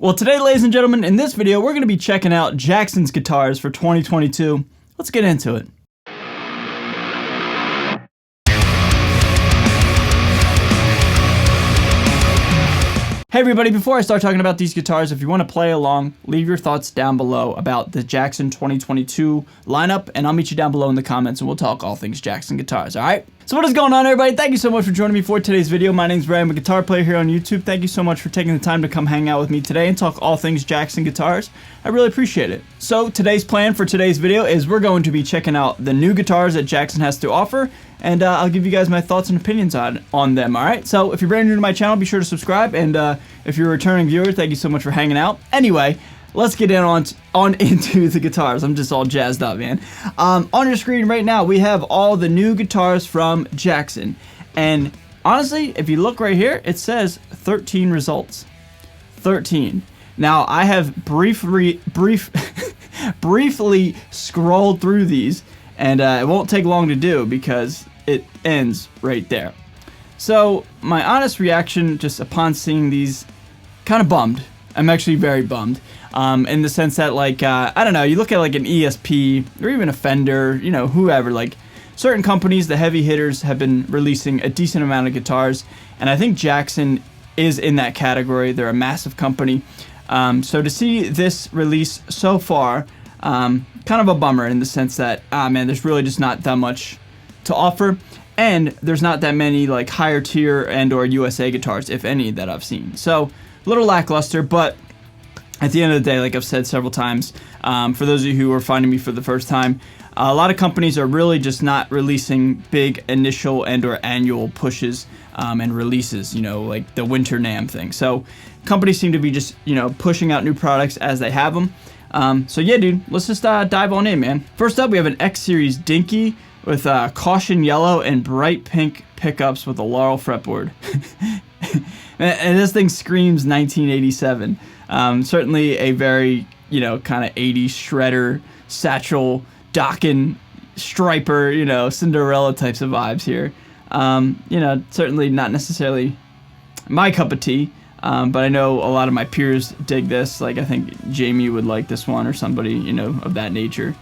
Well, today, ladies and gentlemen, in this video, we're going to be checking out Jackson's guitars for 2022. Let's get into it. Hey everybody, before I start talking about these guitars, if you want to play along, leave your thoughts down below about the Jackson 2022 lineup, and I'll meet you down below in the comments and we'll talk all things Jackson guitars, alright? So what is going on, everybody? Thank you so much for joining me for today's video. My name's Ray, I'm a guitar player here on YouTube. Thank you so much for taking the time to come hang out with me today and talk all things Jackson guitars. I really appreciate it. So today's plan for today's video is we're going to be checking out the new guitars that Jackson has to offer, and I'll give you guys my thoughts and opinions on them, alright? So if you're brand new to my channel, be sure to subscribe, and if you're a returning viewer, thank you so much for hanging out. Anyway, let's get on into the guitars. I'm just all jazzed up, man. On your screen right now, we have all the new guitars from Jackson. And honestly, if you look right here, it says 13 results. 13. Now, I have briefly scrolled through these, and it won't take long to do because it ends right there. So, my honest reaction just upon seeing these, kind of bummed. I'm actually very bummed. In the sense that, like, I don't know, you look at like an ESP or even a Fender, you know, whoever, like certain companies, the heavy hitters, have been releasing a decent amount of guitars, and I think Jackson is in that category. They're a massive company. So to see this release so far, kind of a bummer in the sense that, man, there's really just not that much to offer, and there's not that many like higher tier and or USA guitars, if any, that I've seen. So a little lackluster, but at the end of the day, like I've said several times, for those of you who are finding me for the first time, a lot of companies are really just not releasing big initial and or annual pushes and releases, you know, like the winter NAMM thing. So companies seem to be just, you know, pushing out new products as they have them. So yeah, dude, let's just dive on in, man. First up, we have an X Series Dinky with caution yellow and bright pink pickups with a laurel fretboard. And this thing screams 1987. Certainly a very, you know, kind of 80s shredder, satchel, Dokken, striper, you know, Cinderella types of vibes here. You know, certainly not necessarily my cup of tea, but I know a lot of my peers dig this. Like, I think Jamie would like this one or somebody, you know, of that nature.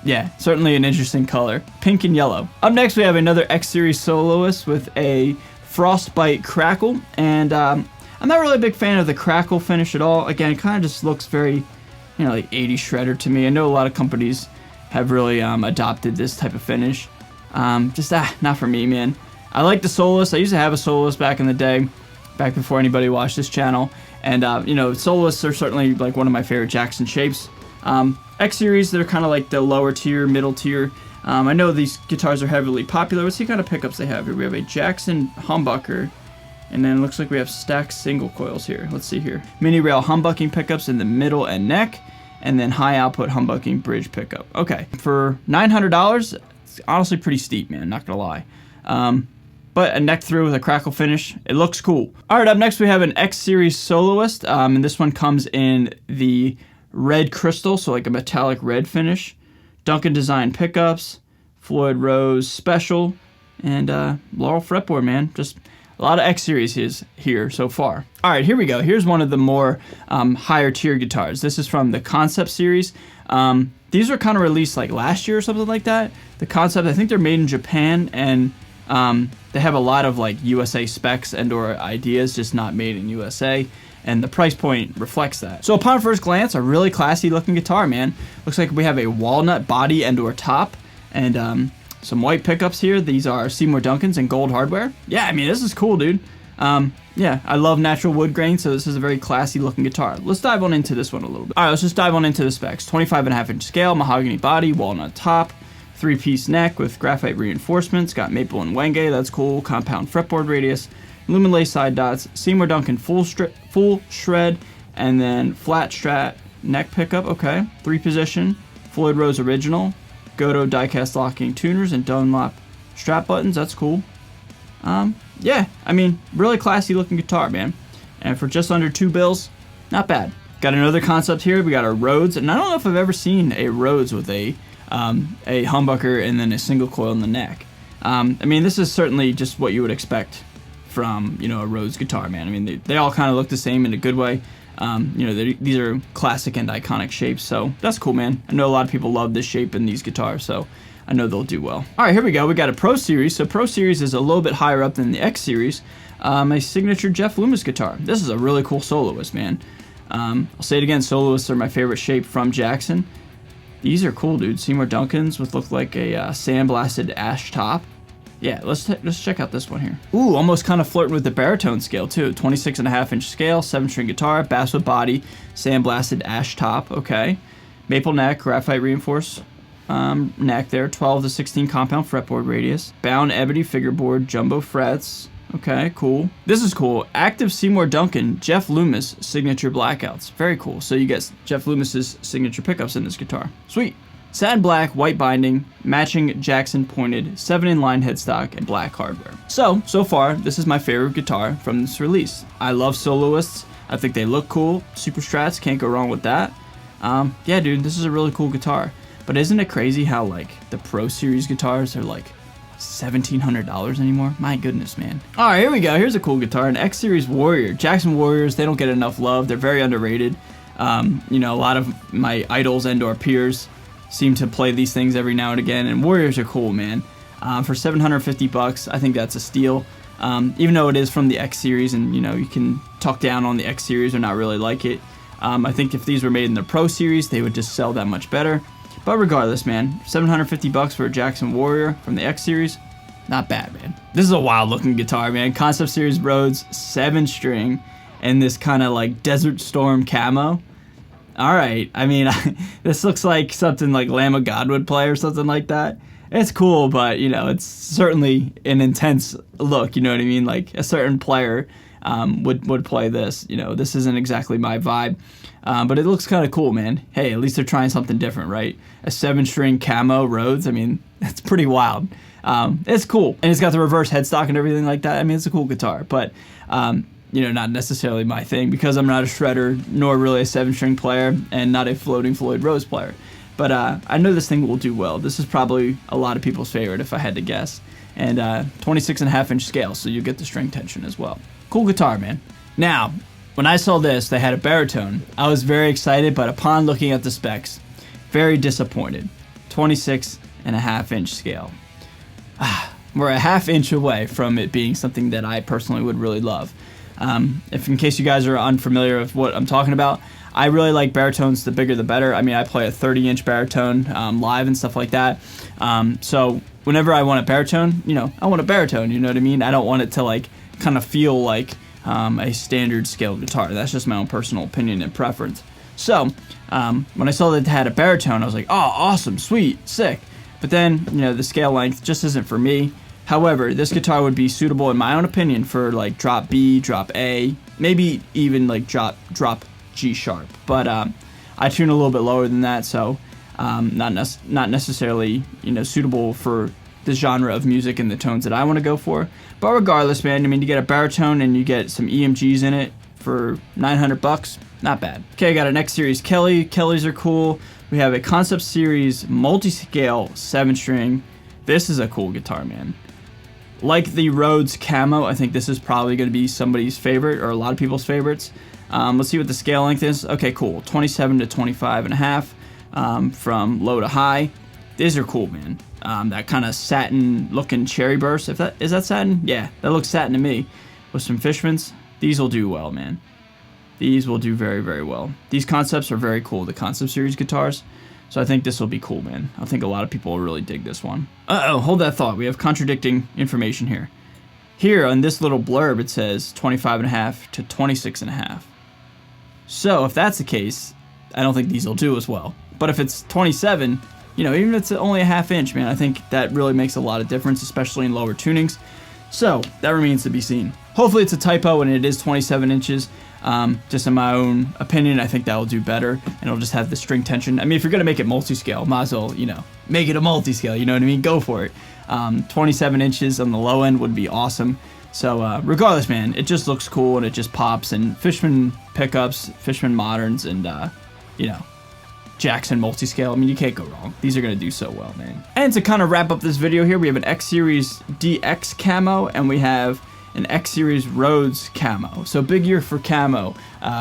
Yeah, certainly an interesting color. Pink and yellow. Up next, we have another X Series Soloist with a Frostbite Crackle, and I'm not really a big fan of the crackle finish at all. Again, it kind of just looks very, you know, like 80s shredder to me. I know a lot of companies have really adopted this type of finish. Just not for me, man. I like the Soloist. I used to have a Soloist back in the day, back before anybody watched this channel, and you know, Soloists are certainly like one of my favorite Jackson shapes. X Series, they're kind of like the lower tier, middle tier. I know these guitars are heavily popular. Let's see what kind of pickups they have here. We have a Jackson humbucker, and then it looks like we have stacked single coils here. Let's see here. Mini rail humbucking pickups in the middle and neck, and then high output humbucking bridge pickup. Okay, for $900, it's honestly pretty steep, man, not gonna lie. But a neck through with a crackle finish, it looks cool. All right, up next we have an X Series Soloist, and this one comes in the red crystal, so like a metallic red finish. Duncan design pickups, Floyd Rose special, and laurel fretboard, man. Just a lot of X Series here so far. All right, here we go. Here's one of the more higher tier guitars. This is from the Concept series. These were kind of released like last year or something like that. The Concept, I think they're made in Japan, and they have a lot of like USA specs and or ideas, just not made in USA. And the price point reflects that. So upon first glance, a really classy looking guitar, man. Looks like we have a walnut body and or top, and some white pickups here. These are Seymour Duncans and gold hardware. Yeah, I mean, this is cool, dude. Yeah, I love natural wood grain, so this is a very classy looking guitar. Let's dive on into this one a little bit. All right, let's just dive on into the specs. 25.5-inch scale, mahogany body, walnut top, 3-piece neck with graphite reinforcements. Got maple and wenge, that's cool. Compound fretboard radius. Lumen side dots, Seymour Duncan full shred, and then flat strat neck pickup. Okay, 3-position, Floyd Rose original, Goto die-cast locking tuners, and Dunlop strap buttons. That's cool. Yeah, I mean, really classy looking guitar, man. And for just under $2, not bad. Got another Concept here. We got our Rhodes, and I don't know if I've ever seen a Rhodes with a humbucker and then a single coil in the neck. I mean, this is certainly just what you would expect from, you know, a Rhodes guitar, man. I mean, they all kind of look the same in a good way. You know, these are classic and iconic shapes, so that's cool, man. I know a lot of people love this shape in these guitars, so I know they'll do well. All right, here we go. We got a Pro Series. So Pro Series is a little bit higher up than the X Series. My signature Jeff Loomis guitar. This is a really cool soloist, man. I'll say it again, soloists are my favorite shape from Jackson. These are cool, dude. Seymour Duncan's with look like a sandblasted ash top. Yeah, let's check out this one here. Ooh, almost kind of flirting with the baritone scale too. 26.5-inch scale, 7-string guitar, basswood body, sandblasted ash top. Okay, maple neck, graphite reinforced neck there. 12 to 16 compound fretboard radius. Bound ebony fingerboard, jumbo frets. Okay, cool. This is cool. Active Seymour Duncan, Jeff Loomis signature blackouts. Very cool. So you get Jeff Loomis's signature pickups in this guitar. Sweet. Satin black, white binding, matching Jackson pointed, 7-in-line headstock, and black hardware. So far, this is my favorite guitar from this release. I love soloists. I think they look cool. Super Strats, can't go wrong with that. Yeah, dude, this is a really cool guitar. But isn't it crazy how, like, the Pro Series guitars are, like, $1,700 anymore? My goodness, man. All right, here we go. Here's a cool guitar, an X Series Warrior. Jackson Warriors, they don't get enough love. They're very underrated. You know, a lot of my idols and/or peers seem to play these things every now and again, and Warriors are cool, man. For $750, I think that's a steal. Even though it is from the X Series, and you know, you can talk down on the X Series or not really like it. I think if these were made in the Pro Series, they would just sell that much better. But regardless, man, $750 for a Jackson Warrior from the X Series, not bad, man. This is a wild looking guitar, man. Concept Series Rhodes, 7-string, and this kind of like Desert Storm camo. All right, I mean, this looks like something like Lamb of God would play or something like that. It's cool, but you know, it's certainly an intense look. You know what I mean? Like a certain player would play this. You know, this isn't exactly my vibe, but it looks kind of cool, man. Hey, at least they're trying something different, right? A 7-string camo Rhodes. I mean, that's pretty wild. It's cool, and it's got the reverse headstock and everything like that. I mean, it's a cool guitar, but you know, not necessarily my thing because I'm not a shredder, nor really a 7-string player, and not a floating Floyd Rose player. But I know this thing will do well. This is probably a lot of people's favorite if I had to guess. And 26.5-inch scale, so you get the string tension as well. Cool guitar, man. Now, when I saw this, they had a baritone. I was very excited, but upon looking at the specs, very disappointed. 26.5-inch scale. We're a half-inch away from it being something that I personally would really love. If in case you guys are unfamiliar with what I'm talking about, I really like baritones. The bigger the better. I mean, I play a 30-inch baritone live and stuff like that. So whenever I want a baritone, you know, I want a baritone. You know what I mean? I don't want it to like kind of feel like a standard scale guitar. That's just my own personal opinion and preference. So when I saw that it had a baritone, I was like, oh, awesome, sweet, sick. But then, you know, the scale length just isn't for me. However, this guitar would be suitable, in my own opinion, for like drop B, drop A, maybe even like drop G sharp. But I tune a little bit lower than that, so not necessarily, you know, suitable for the genre of music and the tones that I want to go for. But regardless, man, I mean, you get a baritone and you get some EMGs in it for $900, not bad. Okay, I got an X Series Kelly. Kellys are cool. We have a Concept Series multi-scale 7-string. This is a cool guitar, man. Like the Rhodes camo, I think this is probably going to be somebody's favorite or a lot of people's favorites. Let's see what the scale length is. Okay, cool. 27 to 25.5 from low to high. These are cool, man. That kind of satin-looking cherry burst. Is that satin? Yeah, that looks satin to me. With some Fishmans, these will do well, man. These will do very, very well. These concepts are very cool, the Concept Series guitars. So I think this will be cool, man. I think a lot of people will really dig this one. Uh-oh, hold that thought. We have contradicting information here. Here on this little blurb, it says 25.5 to 26.5. So if that's the case, I don't think these will do as well. But if it's 27, you know, even if it's only a half-inch, man, I think that really makes a lot of difference, especially in lower tunings. So that remains to be seen. Hopefully it's a typo and it is 27 inches. Just in my own opinion, I think that will do better, and it'll just have the string tension. I mean, if you're gonna make it multi-scale, might as well, you know, make it a multi-scale. You know what I mean? Go for it. 27 inches on the low end would be awesome. So regardless, man, it just looks cool and it just pops. And Fishman pickups, Fishman moderns, and you know, Jackson multi-scale. I mean, you can't go wrong. These are gonna do so well, man. And to kind of wrap up this video here, we have an X Series DX camo, and we have an X Series Rhodes camo. So big year for camo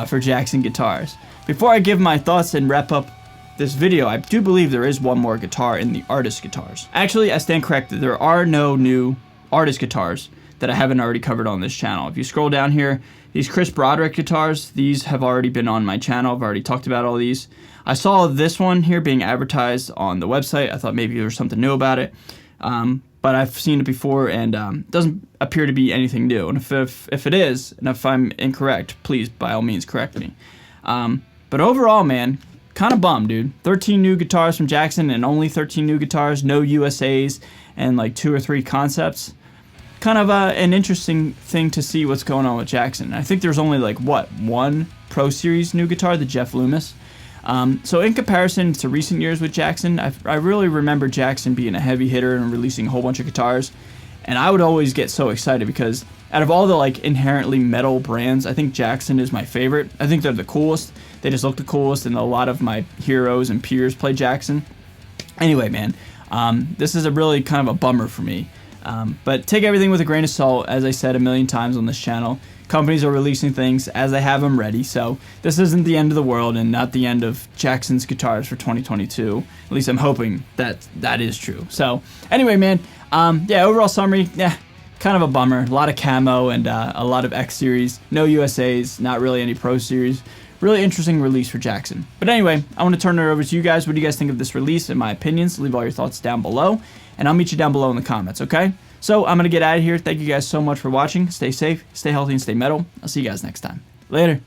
for Jackson guitars. Before I give my thoughts and wrap up this video, I do believe there is one more guitar in the artist guitars. Actually, I stand corrected. There are no new artist guitars that I haven't already covered on this channel. If you scroll down here, these Chris Broderick guitars, these have already been on my channel. I've already talked about all these. I saw this one here being advertised on the website. I thought maybe there was something new about it. But I've seen it before, and it doesn't appear to be anything new. And if it is, and if I'm incorrect, please, by all means, correct me. But overall, man, kind of bummed, dude. 13 new guitars from Jackson and only 13 new guitars, no USAs, and like 2 or 3 concepts. Kind of an interesting thing to see what's going on with Jackson. I think there's only like, what, 1 Pro Series new guitar, the Jeff Loomis. So in comparison to recent years with Jackson, I really remember Jackson being a heavy hitter and releasing a whole bunch of guitars. And I would always get so excited because out of all the like inherently metal brands, I think Jackson is my favorite. I think they're the coolest. They just look the coolest, and a lot of my heroes and peers play Jackson. Anyway, man, this is a really kind of a bummer for me. But take everything with a grain of salt, as I said a million times on this channel. Companies are releasing things as they have them ready, so this isn't the end of the world and not the end of Jackson's guitars for 2022. At least I'm hoping that that is true. So anyway, man, yeah, overall summary, kind of a bummer. A lot of camo and a lot of X Series. No USAs, not really any Pro Series. Really interesting release for Jackson. But anyway, I want to turn it over to you guys. What do you guys think of this release and my opinions? Leave all your thoughts down below, and I'll meet you down below in the comments, okay? So I'm going to get out of here. Thank you guys so much for watching. Stay safe, stay healthy, and stay metal. I'll see you guys next time. Later.